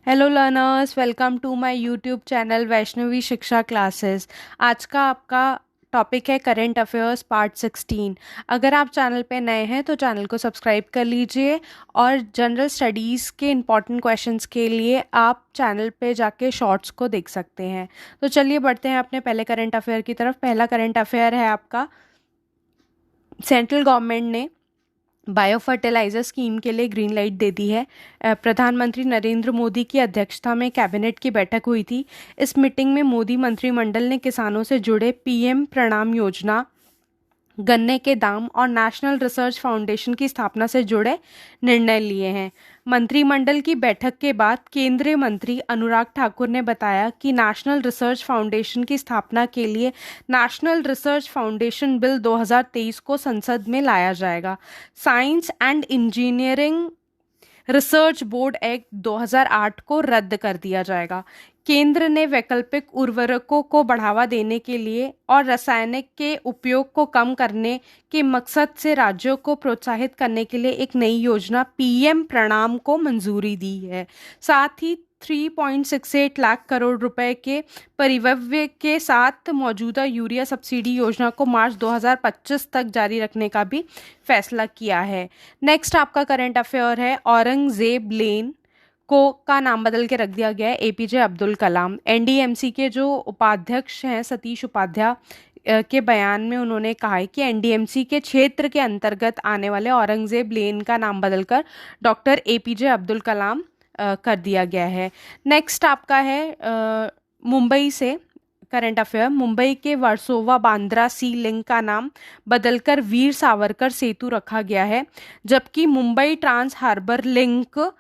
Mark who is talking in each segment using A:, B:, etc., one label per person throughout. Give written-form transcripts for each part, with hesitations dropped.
A: Hello learners, welcome to my YouTube channel Vaishnavi Shiksha classes. आज का आपका टॉपिक है करंट अफेयर्स पार्ट 16। अगर आप चैनल पे नए हैं तो चैनल को सब्सक्राइब कर लीजिए और जनरल स्टडीज़ के इम्पॉर्टेंट क्वेश्चंस के लिए आप चैनल पे जाके शॉर्ट्स को देख सकते हैं। तो चलिए बढ़ते हैं अपने पहले करंट अफेयर की तरफ। पहला करंट अफेयर है आपका, सेंट्रल गवर्नमेंट ने बायो फर्टिलाइजर स्कीम के लिए ग्रीन लाइट दे दी है। प्रधानमंत्री नरेंद्र मोदी की अध्यक्षता में कैबिनेट की बैठक हुई थी। इस मीटिंग में मोदी मंत्रिमंडल ने किसानों से जुड़े पीएम प्रणाम योजना, गन्ने के दाम और नेशनल रिसर्च फाउंडेशन की स्थापना से जुड़े निर्णय लिए हैं। मंत्रिमंडल की बैठक के बाद केंद्रीय मंत्री अनुराग ठाकुर ने बताया कि नेशनल रिसर्च फाउंडेशन की स्थापना के लिए नेशनल रिसर्च फाउंडेशन बिल 2023 को संसद में लाया जाएगा। Science and engineering research board act 2008 को रद्द कर दिया जाएगा। केंद्र ने वैकल्पिक उर्वरकों को बढ़ावा देने के लिए और रासायनिक के उपयोग को कम करने के मकसद से राज्यों को प्रोत्साहित करने के लिए एक नई योजना पीएम प्रणाम को मंजूरी दी है। साथ ही 3.68 लाख करोड़ रुपए के परिव्यय के साथ मौजूदा यूरिया सब्सिडी योजना को मार्च 2025 तक जारी रखने का भी फैसला किया है। नेक्स्ट आपका करंट अफेयर है, औरंगजेब लेन को का नाम बदल के रख दिया गया है एपीजे अब्दुल कलाम। एनडीएमसी के जो उपाध्यक्ष हैं सतीश उपाध्याय के बयान में उन्होंने कहा है कि एनडीएमसी के क्षेत्र के अंतर्गत आने वाले औरंगजेब लेन का नाम बदलकर डॉक्टर एपीजे अब्दुल कलाम कर दिया गया है। नेक्स्ट आपका है मुंबई से करंट अफेयर। मुंबई के वर्सोवा बांद्रा सी लिंक का नाम बदलकर वीर सावरकर सेतु रखा गया है, जबकि Mumbai trans harbour link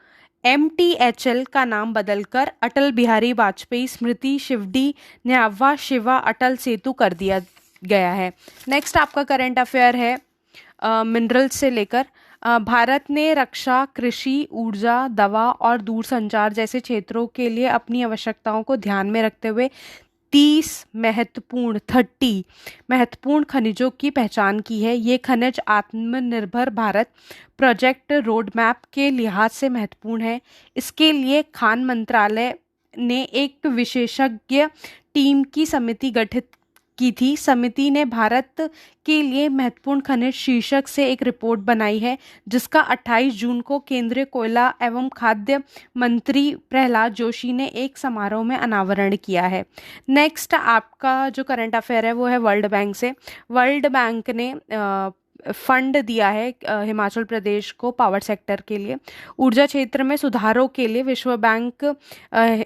A: MTHL का नाम बदलकर अटल बिहारी वाजपेयी स्मृति शिवडी न्यावा शिवा अटल सेतु कर दिया गया है। नेक्स्ट आपका करंट अफेयर है मिनरल से लेकर। भारत ने रक्षा, कृषि, ऊर्जा, दवा और दूरसंचार जैसे क्षेत्रों के लिए अपनी आवश्यकताओं को ध्यान में रखते हुए 30 महत्वपूर्ण खनिजों की पहचान की है। ये खनिज आत्मनिर्भर भारत प्रोजेक्ट रोड मैप के लिहाज से महत्वपूर्ण है। इसके लिए खान मंत्रालय ने एक विशेषज्ञ टीम की समिति गठित की थी। समिति ने भारत के लिए महत्वपूर्ण खनिज शीर्षक से एक रिपोर्ट बनाई है, जिसका 28 जून को केंद्रीय कोयला एवं खाद्य मंत्री प्रहलाद जोशी ने एक समारोह में अनावरण किया है। नेक्स्ट आपका जो करंट अफेयर है वो है वर्ल्ड बैंक से। वर्ल्ड बैंक ने फंड दिया है हिमाचल प्रदेश को पावर सेक्टर के लिए। ऊर्जा क्षेत्र में सुधारों के लिए विश्व बैंक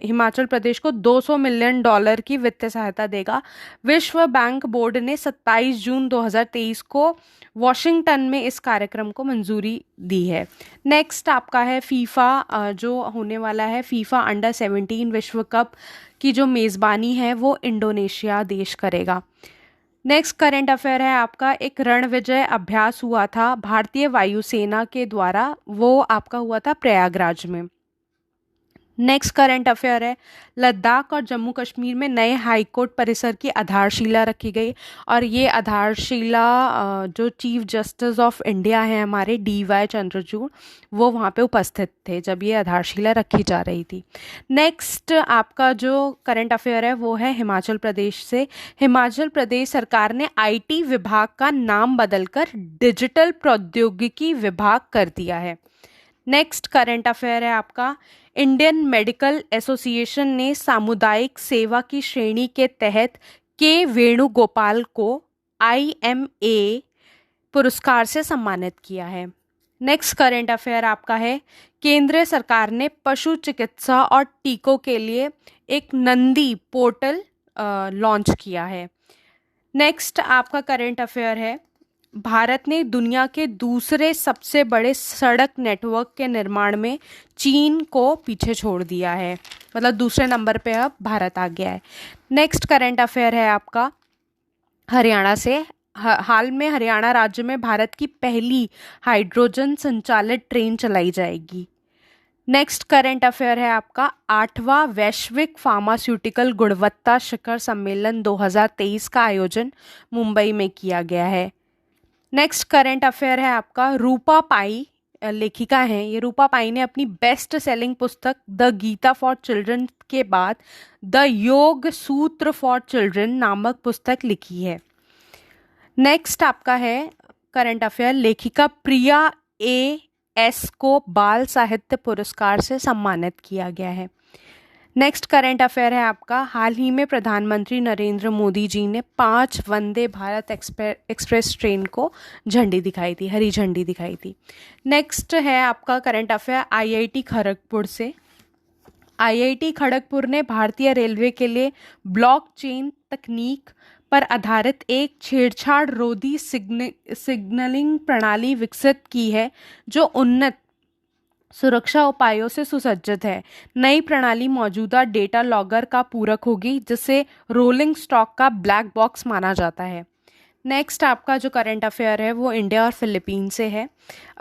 A: हिमाचल प्रदेश को $200 मिलियन की वित्तीय सहायता देगा। विश्व बैंक बोर्ड ने 27 जून 2023 को वॉशिंगटन में इस कार्यक्रम को मंजूरी दी है। नेक्स्ट आपका है फीफा जो होने वाला है, फीफा अंडर 17 विश्व कप की जो मेज़बानी है वो इंडोनेशिया देश करेगा। नेक्स्ट करंट अफेयर है आपका, एक रणविजय अभ्यास हुआ था भारतीय वायुसेना के द्वारा, वो आपका हुआ था प्रयागराज में। नेक्स्ट करंट अफेयर है, लद्दाख और जम्मू कश्मीर में नए हाईकोर्ट परिसर की आधारशिला रखी गई और ये आधारशिला जो चीफ जस्टिस ऑफ इंडिया हैं हमारे DY चंद्रचूड़, वो वहाँ पे उपस्थित थे जब ये आधारशिला रखी जा रही थी। नेक्स्ट आपका जो करंट अफेयर है वो है हिमाचल प्रदेश से। हिमाचल प्रदेश सरकार ने IT विभाग का नाम बदलकर डिजिटल प्रौद्योगिकी विभाग कर दिया है। नेक्स्ट करंट अफेयर है आपका, इंडियन मेडिकल एसोसिएशन ने सामुदायिक सेवा की श्रेणी के तहत के वेणुगोपाल को IMA पुरस्कार से सम्मानित किया है। नेक्स्ट करंट अफेयर आपका है, केंद्र सरकार ने पशु चिकित्सा और टीकों के लिए एक नंदी पोर्टल लॉन्च किया है। नेक्स्ट आपका करंट अफेयर है, भारत ने दुनिया के दूसरे सबसे बड़े सड़क नेटवर्क के निर्माण में चीन को पीछे छोड़ दिया है, मतलब दूसरे नंबर पे अब भारत आ गया है। नेक्स्ट करंट अफेयर है आपका हरियाणा से। हाल में हरियाणा राज्य में भारत की पहली हाइड्रोजन संचालित ट्रेन चलाई जाएगी। नेक्स्ट करंट अफेयर है आपका, 8वां वैश्विक फार्मास्यूटिकल गुणवत्ता शिखर सम्मेलन 2023 का आयोजन मुंबई में किया गया है। नेक्स्ट करंट अफेयर है आपका, रूपा पाई लेखिका हैं, ये रूपा पाई ने अपनी बेस्ट सेलिंग पुस्तक द गीता फॉर चिल्ड्रन के बाद द योग सूत्र फॉर चिल्ड्रन नामक पुस्तक लिखी है। नेक्स्ट आपका है करंट अफेयर, लेखिका प्रिया ए एस को बाल साहित्य पुरस्कार से सम्मानित किया गया है। नेक्स्ट करंट अफेयर है आपका, हाल ही में प्रधानमंत्री नरेंद्र मोदी जी ने 5 वंदे भारत एक्सप्रेस ट्रेन को झंडी दिखाई थी, हरी झंडी दिखाई थी। नेक्स्ट है आपका करंट अफेयर आईआईटी खड़गपुर से। आईआईटी खड़गपुर ने भारतीय रेलवे के लिए ब्लॉकचेन तकनीक पर आधारित एक छेड़छाड़ रोधी सिग्नलिंग प्रणाली विकसित की है जो उन्नत सुरक्षा उपायों से सुसज्जित है। नई प्रणाली मौजूदा डेटा लॉगर का पूरक होगी, जिसे रोलिंग स्टॉक का ब्लैक बॉक्स माना जाता है। नेक्स्ट आपका जो करंट अफेयर है वो इंडिया और फिलीपीन से है।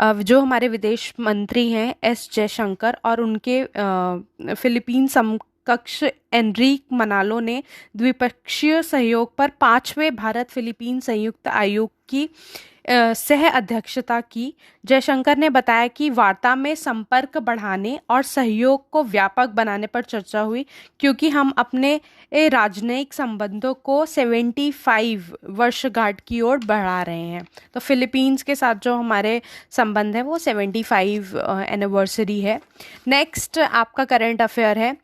A: जो हमारे विदेश मंत्री हैं एस जयशंकर और उनके फिलीपीन समकक्ष एनरिक मनालो ने द्विपक्षीय सहयोग पर 5वें भारत फिलीपीन संयुक्त आयोग की सह अध्यक्षता की। जयशंकर ने बताया कि वार्ता में संपर्क बढ़ाने और सहयोग को व्यापक बनाने पर चर्चा हुई, क्योंकि हम अपने राजनयिक संबंधों को 75 वर्षगांठ की ओर बढ़ा रहे हैं। तो फिलीपींस के साथ जो हमारे संबंध है वो 75 एनिवर्सरी है। नेक्स्ट आपका करंट अफेयर है,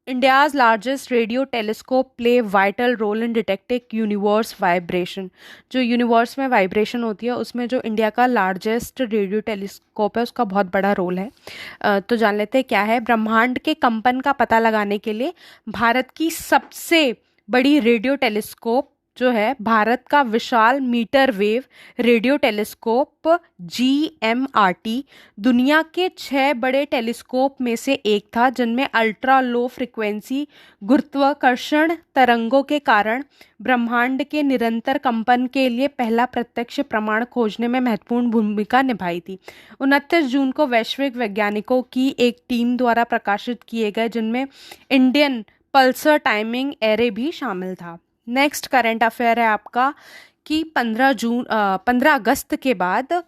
A: India's largest radio telescope play vital role in detecting universe vibration। जो यूनिवर्स में वाइब्रेशन होती है उसमें जो इंडिया का लार्जेस्ट रेडियो टेलीस्कोप है उसका बहुत बड़ा रोल है। तो जान लेते हैं क्या है। ब्रह्मांड के कंपन का पता लगाने के लिए भारत की सबसे बड़ी रेडियो टेलीस्कोप जो है भारत का विशाल meter wave radio telescope GMRT दुनिया के 6 बड़े टेलीस्कोप में से एक था, जिनमें अल्ट्रा लो फ्रिक्वेंसी गुरुत्वाकर्षण तरंगों के कारण ब्रह्मांड के निरंतर कंपन के लिए पहला प्रत्यक्ष प्रमाण खोजने में महत्वपूर्ण भूमिका निभाई थी। 29 जून को वैश्विक वैज्ञानिकों की एक टीम द्वारा प्रकाशित किए गए, जिनमें इंडियन पल्सर टाइमिंग एरे भी शामिल था। नेक्स्ट करंट अफेयर है आपका कि 15 अगस्त के बाद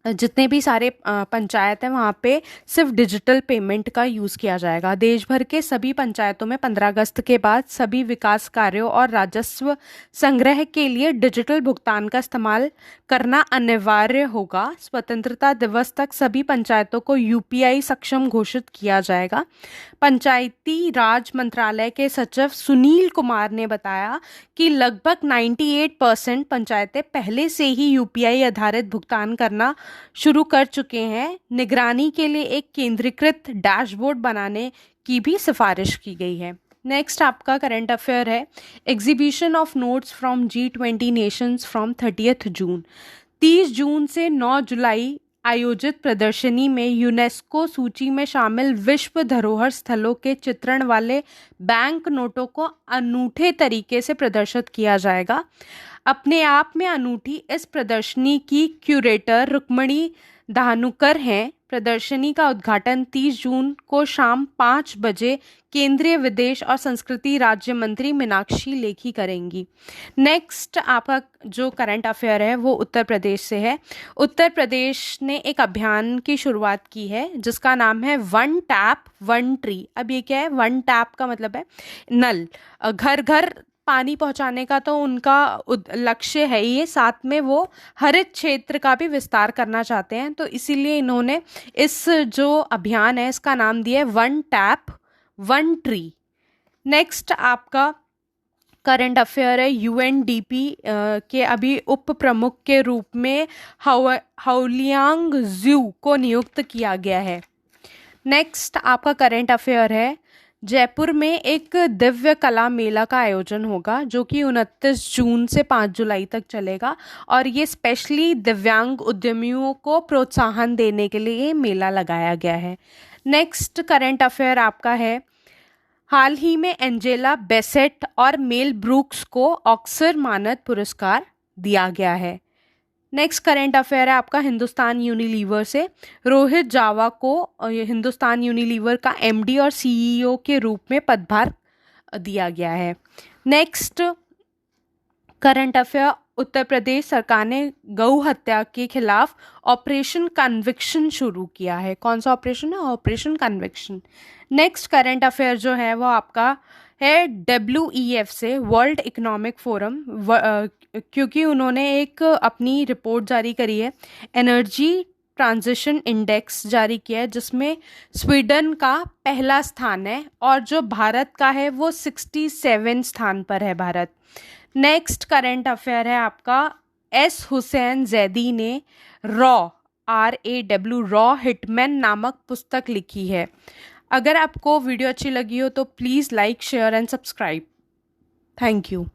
A: जितने भी सारे पंचायत हैं वहाँ पे सिर्फ डिजिटल पेमेंट का यूज़ किया जाएगा। देश भर के सभी पंचायतों में 15 अगस्त के बाद सभी विकास कार्यों और राजस्व संग्रह के लिए डिजिटल भुगतान का इस्तेमाल करना अनिवार्य होगा। स्वतंत्रता दिवस तक सभी पंचायतों को UPI सक्षम घोषित किया जाएगा। पंचायती राज मंत्रालय के सचिव सुनील कुमार ने बताया कि लगभग 98% पंचायतें पहले से ही UPI आधारित भुगतान करना शुरू कर चुके हैं। निगरानी के लिए एक केंद्रीकृत डैशबोर्ड बनाने की भी सिफारिश की गई है। नेक्स्ट आपका करंट अफेयर है, exhibition of notes from G20 Nations from 30 जून। 30 जून से 9 जुलाई आयोजित प्रदर्शनी में यूनेस्को सूची में शामिल विश्व धरोहर स्थलों के चित्रण वाले बैंक नोटों को अनूठे तरीके से प्रदर्शित किया जाएगा। अपने आप में अनूठी इस प्रदर्शनी की क्यूरेटर रुक्मणी धानुकर हैं। प्रदर्शनी का उद्घाटन 30 जून को शाम 5 बजे केंद्रीय विदेश और संस्कृति राज्य मंत्री मीनाक्षी लेखी करेंगी। नेक्स्ट आपका जो करंट अफेयर है वो उत्तर प्रदेश से है। उत्तर प्रदेश ने एक अभियान की शुरुआत की है जिसका नाम है वन टैप वन ट्री। अब ये क्या है? वन टैप का मतलब है नल, घर घर पानी पहुंचाने का तो उनका लक्ष्य है ही, साथ में वो हरित क्षेत्र का भी विस्तार करना चाहते हैं। तो इसीलिए इन्होंने इस जो अभियान है इसका नाम दिया है one tap one tree. Next आपका करंट अफेयर है, UNDP के अभी उप प्रमुख के रूप में हाओलियांग ज़ू को नियुक्त किया गया है। नेक्स्ट आपका करंट अफेयर है, जयपुर में एक दिव्य कला मेला का आयोजन होगा जो कि 29 जून से 5 जुलाई तक चलेगा और ये स्पेशली दिव्यांग उद्यमियों को प्रोत्साहन देने के लिए मेला लगाया गया है। नेक्स्ट करंट अफेयर आपका है, हाल ही में एंजेला बेसेट और मेल ब्रूक्स को ऑस्कर मानद पुरस्कार दिया गया है। नेक्स्ट करंट अफेयर है आपका हिंदुस्तान यूनिलीवर से। रोहित जावा को हिंदुस्तान यूनिलीवर का MD और CEO के रूप में पदभार दिया गया है। Next current affair, Uttar Pradesh सरकार ने गौ हत्या के खिलाफ ऑपरेशन कन्विक्शन शुरू किया है। कौन सा ऑपरेशन है? Operation conviction. Next current affair जो है वो आपका है WEF से, वर्ल्ड इकोनॉमिक फोरम, क्योंकि उन्होंने एक अपनी रिपोर्ट जारी करी है, एनर्जी ट्रांजिशन इंडेक्स जारी किया है, जिसमें स्वीडन का पहला स्थान है और जो भारत का है वो 67 स्थान पर है भारत। नेक्स्ट करंट अफेयर है आपका, S हुसैन जैदी ने RAW हिटमैन नामक पुस्तक लिखी है। अगर आपको वीडियो अच्छी लगी हो तो please like, share and subscribe. Thank you.